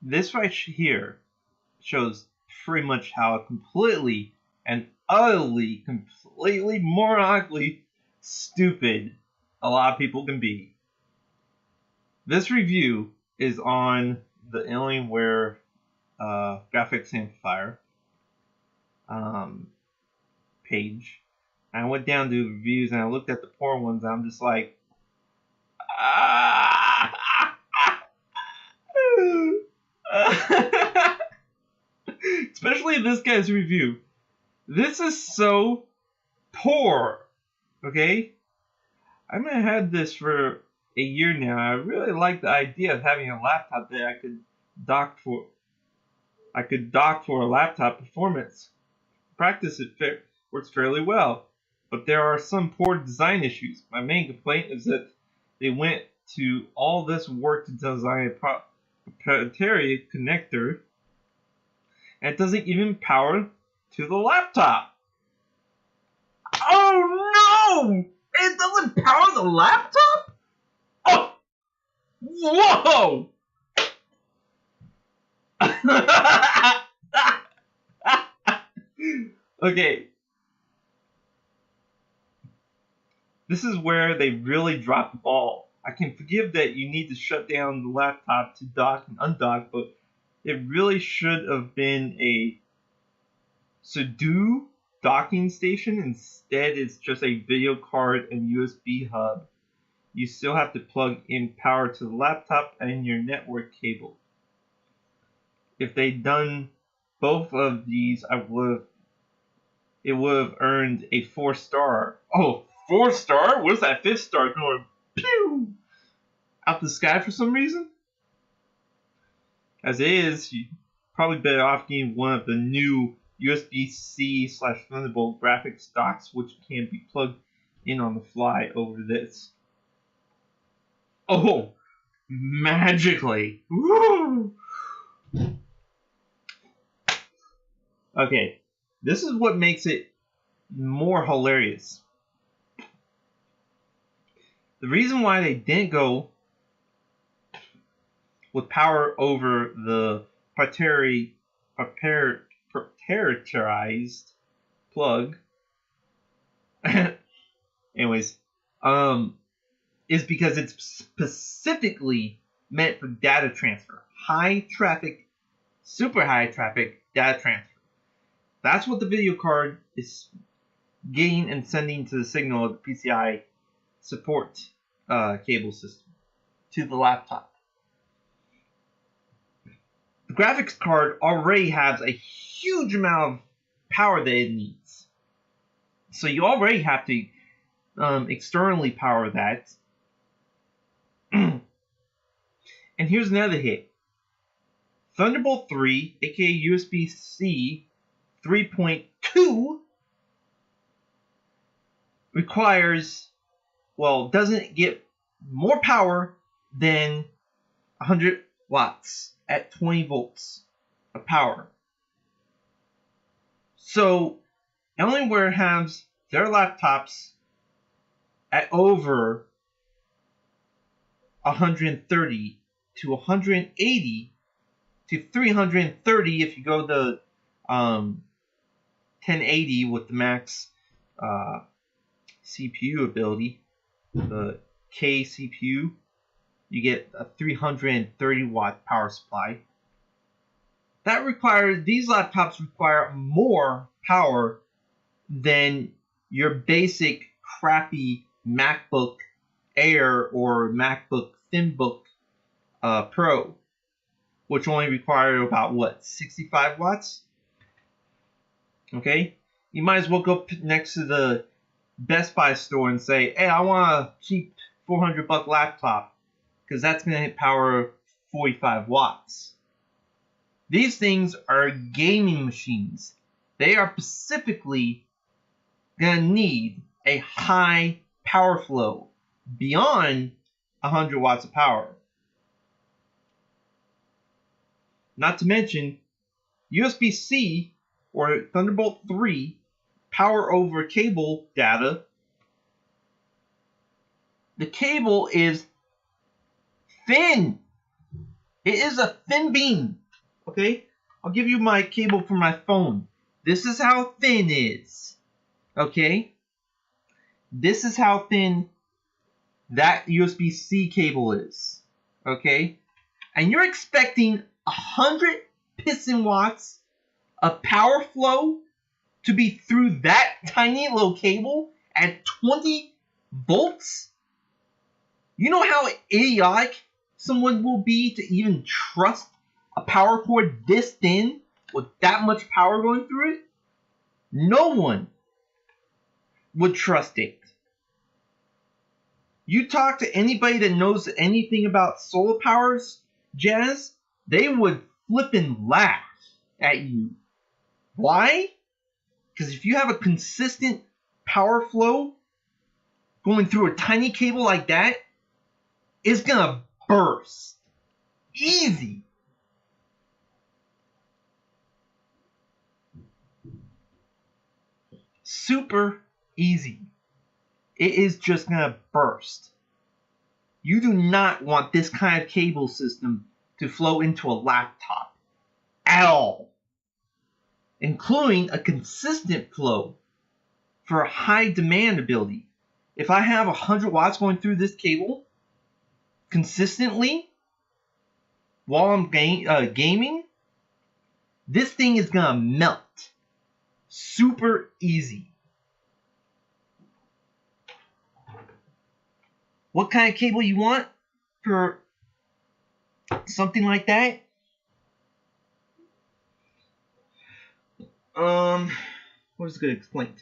This right here shows pretty much how completely and utterly, completely moronically stupid a lot of people can be. This review is on the Alienware graphics amplifier page. I went down to reviews and I looked at the poor ones and I'm just like, especially this guy's review. This is so poor. Okay? I've had this for a year now. I really like the idea of having a laptop that I could dock for. I could dock for a laptop performance. Practice it works fairly well, but there are some poor design issues. My main complaint is that they went to all this work to design a proprietary connector, and it doesn't even power to the laptop. Oh no! It doesn't power the laptop? Oh! Whoa! Okay. This is where they really drop the ball. I can forgive that you need to shut down the laptop to dock and undock, but it really should have been a Sudo docking station. Instead, it's just a video card and USB hub. You still have to plug in power to the laptop and your network cable. If they'd done both of these, it would have earned a 4-star. Oh, 4-star? Where's that 5th star going? Pew! Out the sky for some reason? As it is, you're probably better off getting one of the new USB-C/Thunderbolt graphics docks, which can be plugged in on the fly over this. Oh, magically. Woo! Okay, this is what makes it more hilarious. The reason why they didn't go with power over the proprietarized plug, anyways, is because it's specifically meant for data transfer. High traffic, super high traffic data transfer. That's what the video card is getting and sending to the signal of the PCI support cable system to the laptop. The graphics card already has a huge amount of power that it needs. So you already have to externally power that. And here's another hit. Thunderbolt 3, aka USB-C 3.2, doesn't get more power than 100 watts at 20 volts of power. So Alienware has their laptops at over 130 to 180 to 330 if you go to 1080 with the max CPU ability, the K CPU. You get a 330 watt power supply. These laptops require more power than your basic crappy MacBook Air or MacBook ThinBook Pro, which only require about 65 watts. Okay, you might as well go next to the Best Buy store and say, "Hey, I want a cheap $400 laptop," because that's going to power 45 watts. These things are gaming machines. They are specifically going to need a high power flow beyond 100 watts of power. Not to mention, USB-C or Thunderbolt 3 power over cable data. The cable is thin. It is a thin beam. Okay? I'll give you my cable for my phone. This is how thin it is. Okay? This is how thin that USB-C cable is. Okay? And you're expecting 100 piston watts of power flow to be through that tiny little cable at 20 volts? You know how idiotic someone will be to even trust a power cord this thin with that much power going through it? No one would trust it. You talk to anybody that knows anything about solar powers, Jazz, they would flip and laugh at you. Why? Because if you have a consistent power flow going through a tiny cable like that, it's gonna burst. Easy. Super easy. It is just gonna burst. You do not want this kind of cable system to flow into a laptop at all, including a consistent flow for a high demand ability. If I have 100 watts going through this cable consistently while I'm gaming, this thing is gonna melt. Super easy. What kind of cable you want for something like that? What is it gonna explain?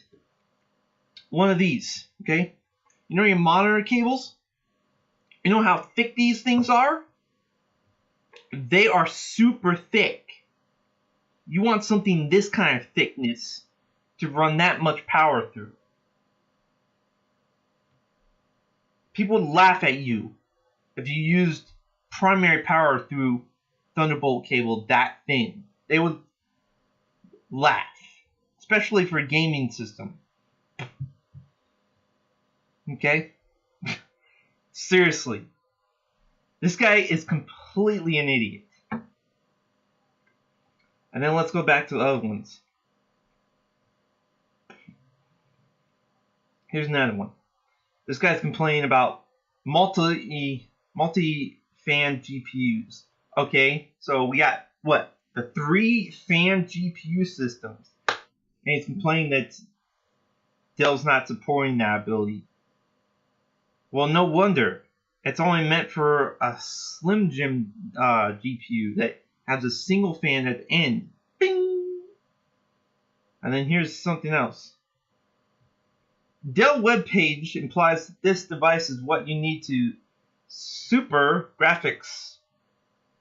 One of these, okay? You know your monitor cables? You know how thick these things are? They are super thick. You want something this kind of thickness to run that much power through. People would laugh at you if you used primary power through Thunderbolt cable that thin. They would laugh, especially for a gaming system. Okay? Seriously. This guy is completely an idiot. And then let's go back to the other ones. Here's another one. This guy's complaining about multi-fan GPUs. Okay, so we got what? The 3-fan GPU systems. And he's complaining that Dell's not supporting that ability. Well, no wonder. It's only meant for a Slim Jim GPU that has a single fan at the end. Bing! And then here's something else. Dell webpage implies that this device is what you need to super graphics.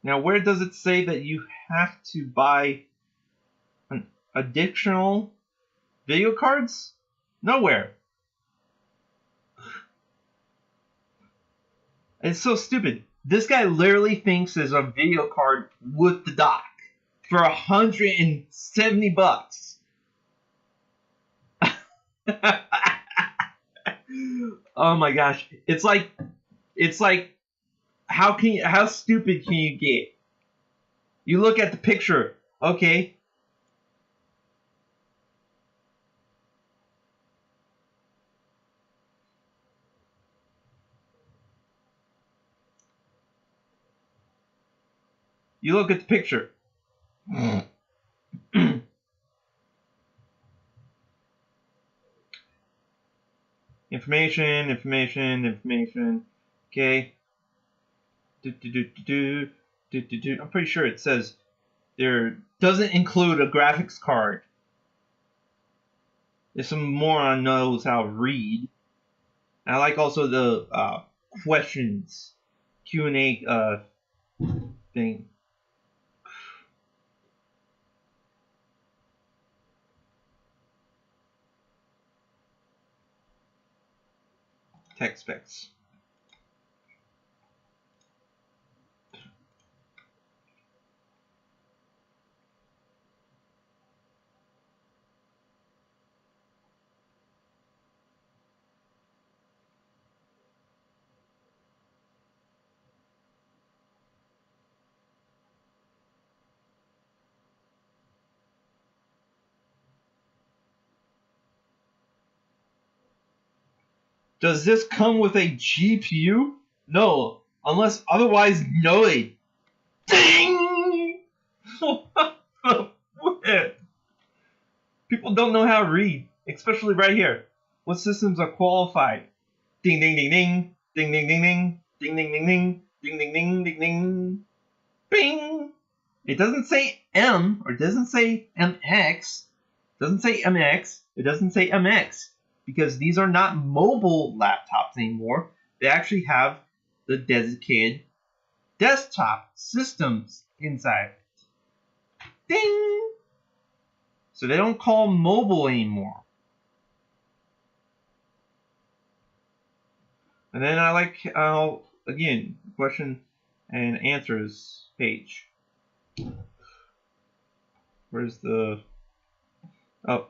Now, where does it say that you have to buy an additional video cards? Nowhere. It's so stupid. This guy literally thinks there's a video card with the dock for $170. Oh my gosh. It's like how stupid can you get? You look at the picture, okay. You look at the picture. Information. Okay. I'm pretty sure it says there doesn't include a graphics card. If some moron knows how to read. I like also the questions Q&A thing. Tech specs. Does this come with a GPU? No, unless otherwise noted. Ding! What the what? People don't know how to read, especially right here. What systems are qualified? Ding ding ding ding, ding ding ding ding, ding ding ding ding, ding ding ding ding ding, bing. It doesn't say M or doesn't say MX. It doesn't say MX. It doesn't say MX because these are not mobile laptops anymore. They actually have the dedicated desktop systems inside. Ding! So they don't call mobile anymore. And then I like, again, question and answers page. Where's the... Oh.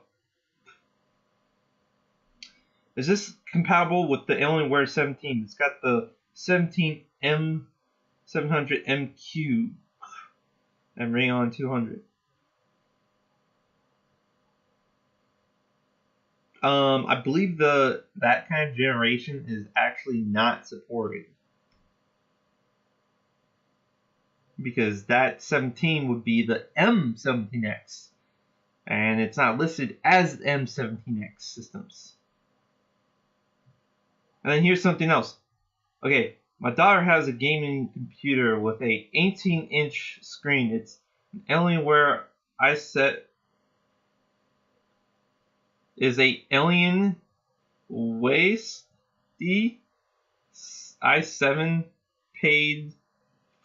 Is this compatible with the Alienware 17? It's got the 17M700MQ and Radeon 200. I believe that kind of generation is actually not supported. Because that 17 would be the M17X. And it's not listed as M17X systems. And then here's something else. Okay, my daughter has a gaming computer with a 18-inch screen. It's an Alienware iSet. Is a Alien Waste i7 paid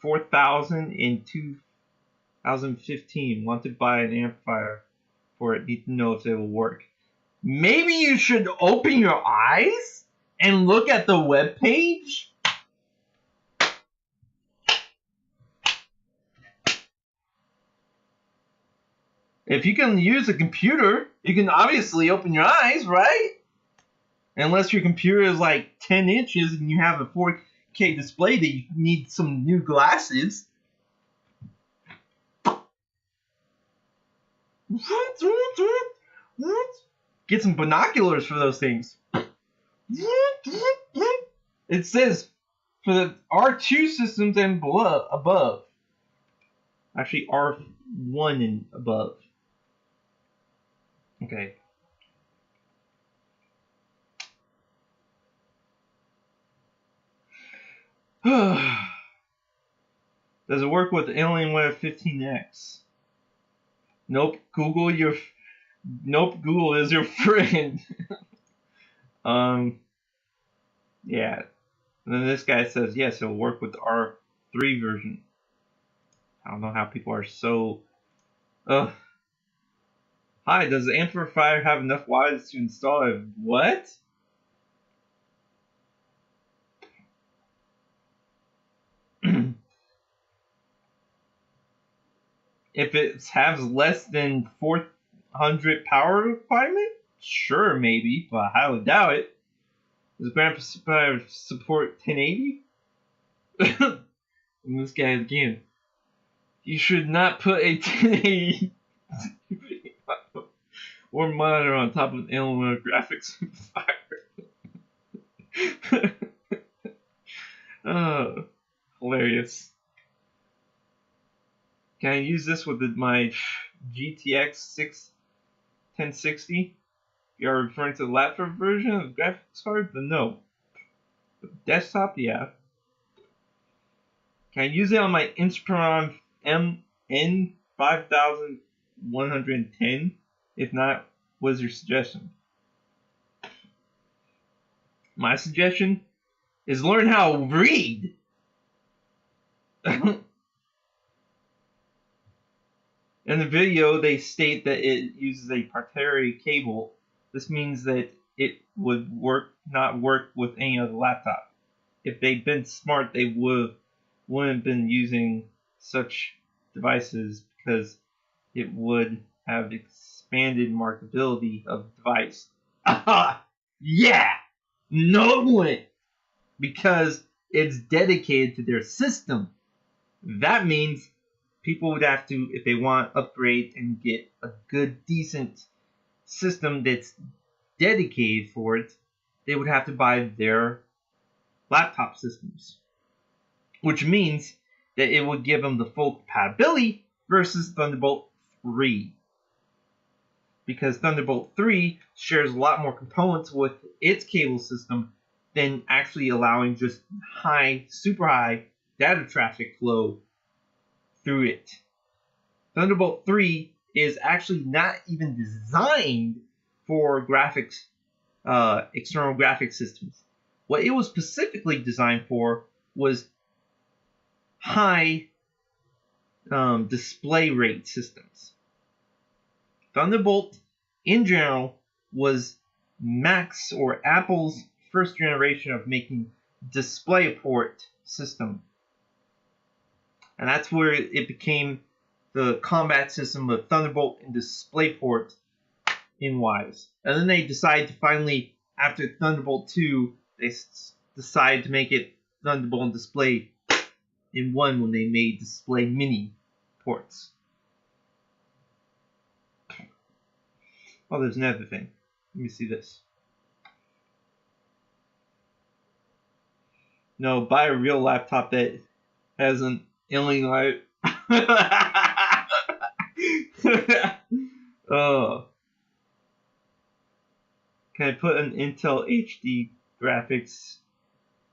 $4,000 in 2015. Want to buy an amplifier for it. Need to know if it will work. Maybe you should open your eyes and look at the web page. If you can use a computer, you can obviously open your eyes, right? Unless your computer is like 10 inches and you have a 4K display that you need some new glasses. Get some binoculars for those things. It says for the R2 systems and above. Actually, R1 and above. Okay. Does it work with Alienware 15X? Nope. Google is your friend. Yeah. And then this guy says yes, it'll work with the R3 version. I don't know how people are so. Hi, does the amplifier have enough watts to install it? What? If it has less than 400 power requirement, sure, maybe, but I highly doubt it. Does Grandpa support 1080? And this guy again. You should not put a 1080 or monitor on top of an Alienware graphics amplifier. Oh, hilarious. Can I use this with my GTX 1060? You are referring to the laptop version of the graphics card? Then no. But desktop, yeah. Can I use it on my Inspiron MN5110? If not, what is your suggestion? My suggestion is learn how to read. In the video, they state that it uses a proprietary cable. This means that it would not work with any other laptop. If they'd been smart, they wouldn't have been using such devices because it would have expanded marketability of the device. Yeah! No, it wouldn't. Because it's dedicated to their system. That means people would have to, if they want to upgrade and get a good, decent system that's dedicated for it, they would have to buy their laptop systems, which means that it would give them the full compatibility versus Thunderbolt 3. Because Thunderbolt 3 shares a lot more components with its cable system than actually allowing just super high data traffic flow through it. Thunderbolt 3 is actually not even designed for graphics, external graphics systems. What it was specifically designed for was high display rate systems. Thunderbolt, in general, was Mac's or Apple's first generation of making DisplayPort system. And that's where it became the combat system of Thunderbolt and DisplayPort in Wise. And then they decided to finally, after Thunderbolt 2, they decided to make it Thunderbolt and Display in one when they made Display Mini ports. Oh, there's another thing. Let me see this. No, buy a real laptop that has an alien light. Oh. Can I put an Intel HD graphics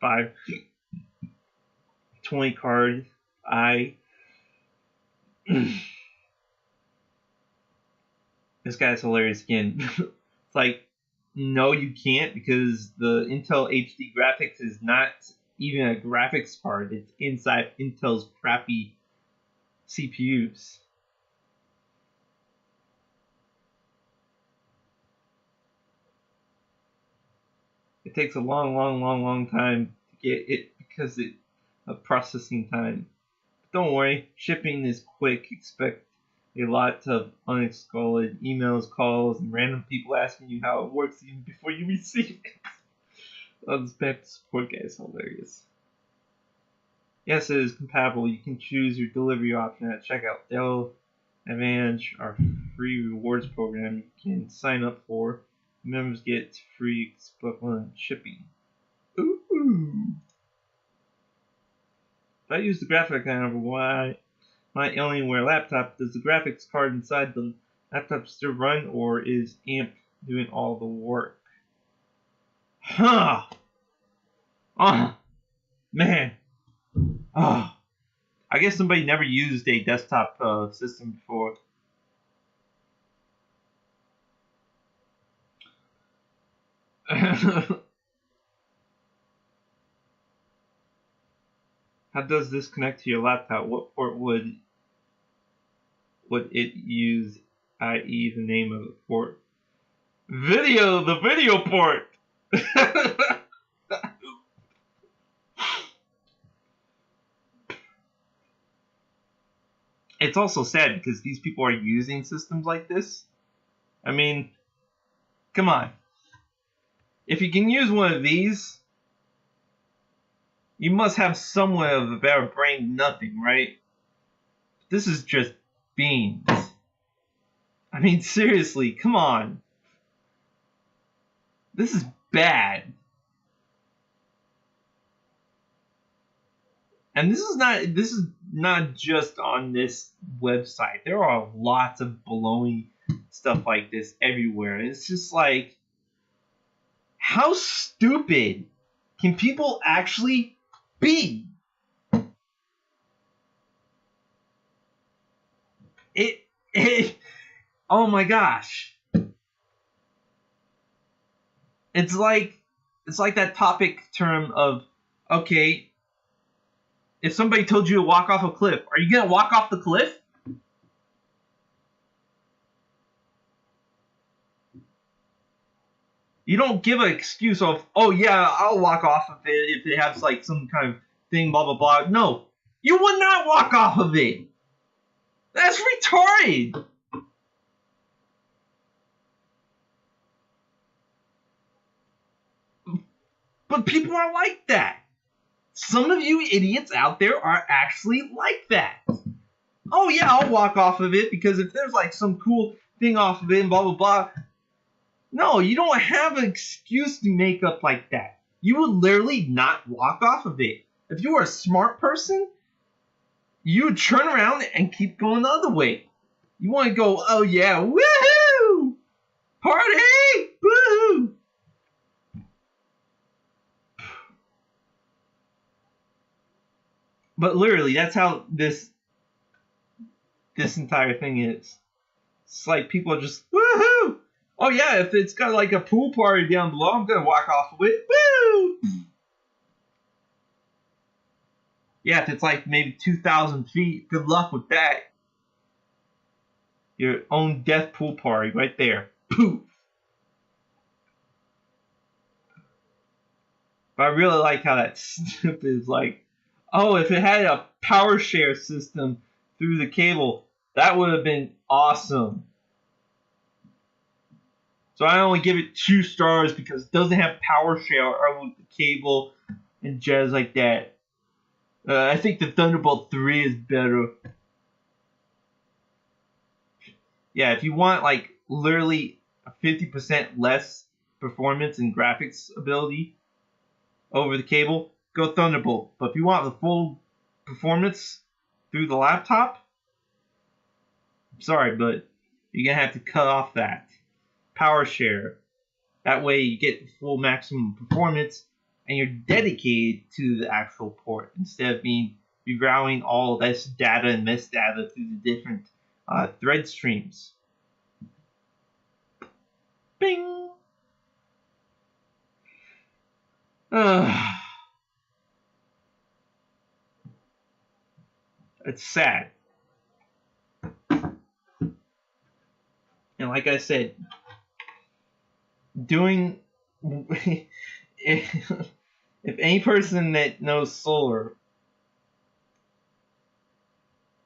520 card? This guy's hilarious again. It's like, no, you can't, because the Intel HD graphics is not even a graphics card. It's inside Intel's crappy CPUs. It takes a long time to get it because of processing time. But don't worry, shipping is quick. Expect a lot of unexpected emails, calls, and random people asking you how it works even before you receive it. Oh, this back to support guy is hilarious. Yes, it is compatible. You can choose your delivery option at checkout. Dell Advantage, our free rewards program you can sign up for. Members get free equivalent shipping. Ooh! If I use the graphic card of my Alienware laptop, does the graphics card inside the laptop still run, or is AMP doing all the work? Huh! Man! I guess somebody never used a desktop system before. How does this connect to your laptop? What port would it use, i.e. the name of the port? The video port! It's also sad because these people are using systems like this. I mean, come on. If you can use one of these, you must have somewhat of a better brain than nothing, right? This is just beans. I mean, seriously, come on. This is bad. And this is not just on this website. There are lots of baloney stuff like this everywhere. It's just like, how stupid can people actually be? Oh my gosh. It's like that topic term of, okay, if somebody told you to walk off a cliff, are you gonna walk off the cliff? You don't give an excuse of, oh yeah, I'll walk off of it if it has like some kind of thing, blah blah blah. No, you would not walk off of it. That's retarded. But people are like that. Some of you idiots out there are actually like that. Oh yeah, I'll walk off of it because if there's like some cool thing off of it and blah blah blah. No, you don't have an excuse to make up like that. You would literally not walk off of it. If you were a smart person, you would turn around and keep going the other way. You want to go, oh yeah, woohoo! Party! Woohoo! But literally, that's how this entire thing is. It's like people are just, woohoo! Oh yeah, if it's got like a pool party down below, I'm gonna walk off of it. Woo! Yeah, if it's like maybe 2,000 feet, good luck with that. Your own death pool party right there. Poof! But I really like how that snip is like, oh, if it had a power share system through the cable, that would have been awesome. So I only give it 2 stars because it doesn't have power share over the cable and jazz like that. I think the Thunderbolt 3 is better. Yeah, if you want like literally 50% less performance and graphics ability over the cable, go Thunderbolt. But if you want the full performance through the laptop, I'm sorry, but you're gonna have to cut off that power share. That way you get the full maximum performance and you're dedicated to the actual port instead of being routing all this data and mesh data through the different thread streams. Bing! It's sad. And like I said, doing if any person that knows solar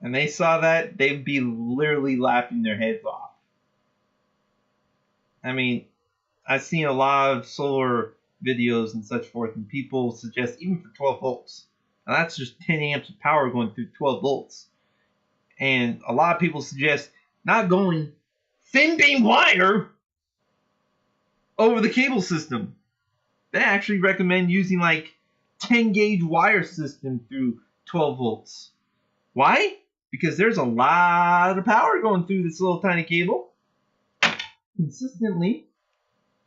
and they saw that, they'd be literally laughing their heads off. I mean, I've seen a lot of solar videos and such forth, and people suggest even for 12 volts. Now that's just 10 amps of power going through 12 volts. And a lot of people suggest not going thin beam wire over the cable system. They actually recommend using like 10 gauge wire system through 12 volts. Why? Because there's a lot of power going through this little tiny cable consistently.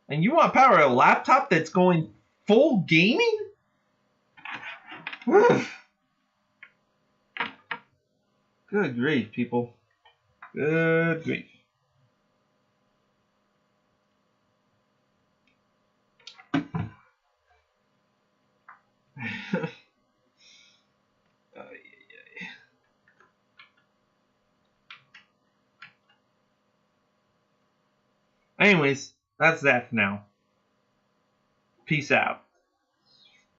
And you want power a laptop that's going full gaming? Good grief, people. Good grief. Anyways, that's that for now. Peace out.